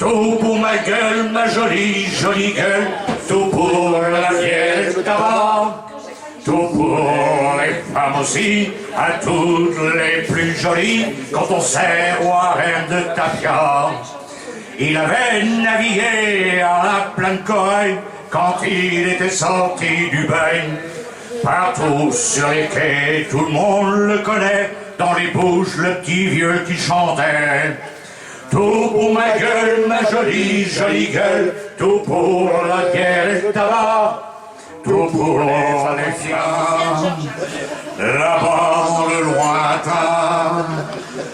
Tout pour ma gueule, ma jolie, jolie gueule. Tout pour la vieille tabac. Tout pour les femmes aussi, à toutes les plus jolies, quand on sert au harem de Tapia. Il avait navigué à la pleine Corée quand il était sorti du bain. Partout sur les quais, tout le monde le connaît, dans les bouches, le petit vieux qui chantait. Tout pour ma gueule, ma jolie, jolie gueule, tout pour la guerre et le tabac. Tout pour les femmes, là-bas dans le lointain,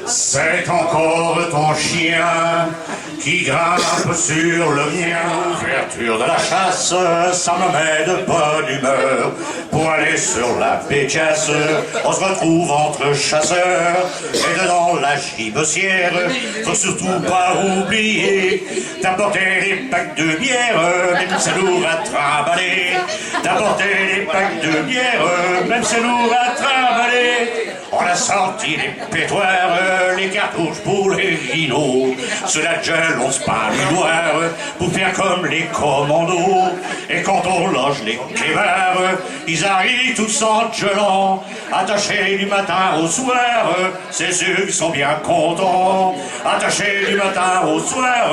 c'est encore ton chien qui grimpe sur le mien. L'ouverture de la chasse, ça me met de bonne humeur. Pour aller sur la bécasse, on se retrouve entre chasseurs. Et dedans la gibecière, faut surtout pas oublier d'apporter des packs de bière, même c'est lourd à trimballer. D'apporter des packs de bière, même c'est lourd à trimballer. On a sorti les pétoires, les cartouches pour les rhinos. Sous la gueule, on se peint l'humoir pour faire comme les commandos. Et quand on loge les clébards, ils arrivent tous en gueulant, attachés du matin au soir, c'est sûr qu'ils sont bien contents. Attachés du matin au soir,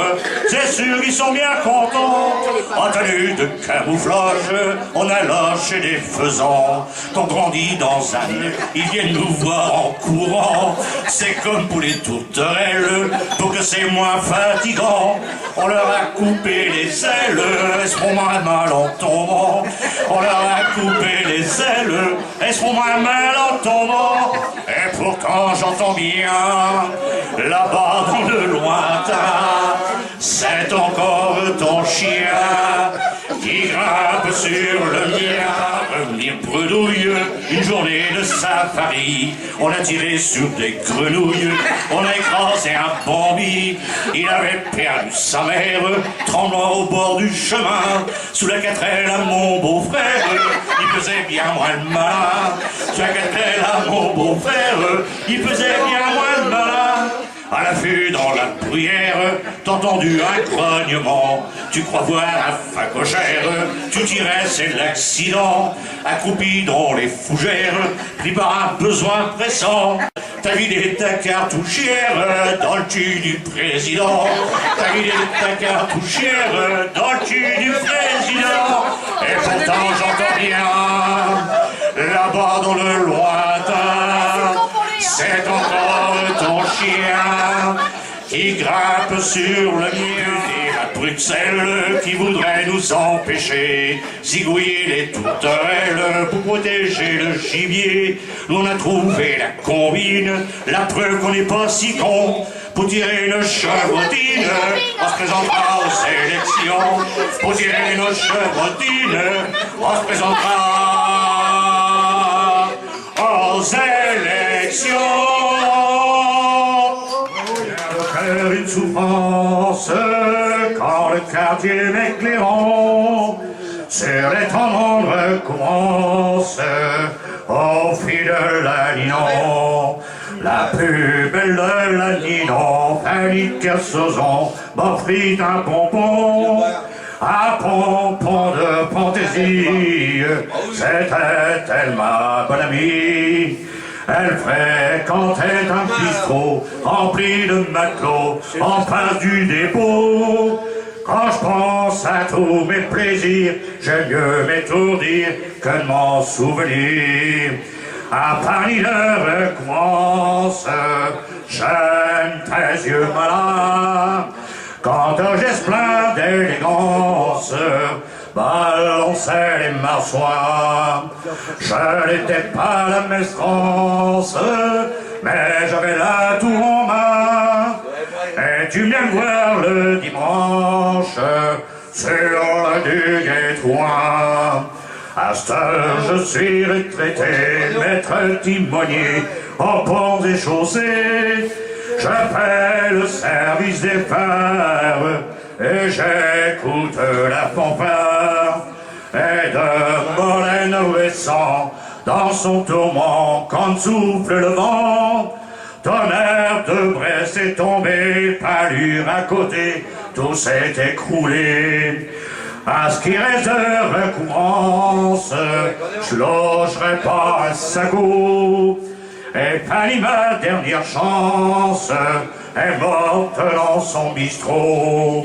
c'est sûr qu'ils sont bien contents. En tenue de camouflage, on alloge chez des faisans. Qu'on grandit dans un nid, ils viennent nous voir en courant. C'est comme pour les tourterelles, pour que c'est moins fatigant. On leur a coupé les ailes, elles seront moins mal en tombant. On leur a coupé les ailes, elles seront moins mal en tombant. Et pourtant j'entends bien, là-bas dans le lointain, c'est encore ton chien qui grimpe sur le mien. Revenir bredouille, une journée de safari. On a tiré sur des grenouilles, on a écrasé un bambi. Il avait perdu sa mère, tremblant au bord du chemin. Sous la 4L à mon beau-frère, il faisait bien moins le malin. Sous la 4L à mon beau-frère, il faisait bien moins le malin. À l'affût dans la bruyère, t'as entendu un grognement. Tu crois voir un facochère, tu tirais, c'est l'accident. Accroupi dans les fougères, pris par un besoin pressant. T'as vidé ta cartouchière dans le cul du président. T'as vidé ta cartouchière dans le cul du président. Et pourtant j'entends bien, là-bas dans le lointain, c'est encore ton chien qui grimpe sur le mien. Et la Bruxelles qui voudrait nous empêcher zigouiller les tourterelles pour protéger le gibier. Nous on a trouvé la combine, la preuve qu'on n'est pas si con. Pour tirer nos chevrotines, on se présentera aux élections. Pour tirer nos chevrotines, on se présentera aux élections. Une souffrance quand le quartier m'éclairant sur les tendres commence au fil de la Ninon. La plus belle de la Ninon, Fanny Kersozon, m'offrit un pompon de fantaisie. C'était elle ma bonne amie. Elle fréquentait un bistrot rempli de matelots en face du dépôt. Quand je pense à tous mes plaisirs, j'aime mieux m'étourdir que de m'en souvenir. À Paris le recommence, j'aime tes yeux malins. Quand un geste plein d'élégance balançait les marsouins. Je n'étais pas la maestrance, mais j'avais la tour en main. Et tu viens me voir le dimanche sur le duc et Trouin. À cette heure, je suis retraité, maître timonier, en ponts et chaussées. Je fais le service des phares et j'écoute la fanfare. Et de Molène ouessant dans son tourment quand souffle le vent. Tonnerre de Brest est tombé, palure à côté tout s'est écroulé. À ce qui reste de recouvrance, je logerai pas à Sago. Et Fanny, ma dernière chance, est morte dans son bistrot.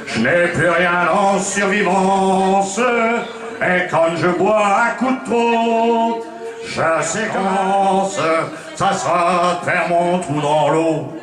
Je n'ai plus rien en survivance, et quand je bois à coups de trop, je séquence, ça sera de faire mon trou dans l'eau.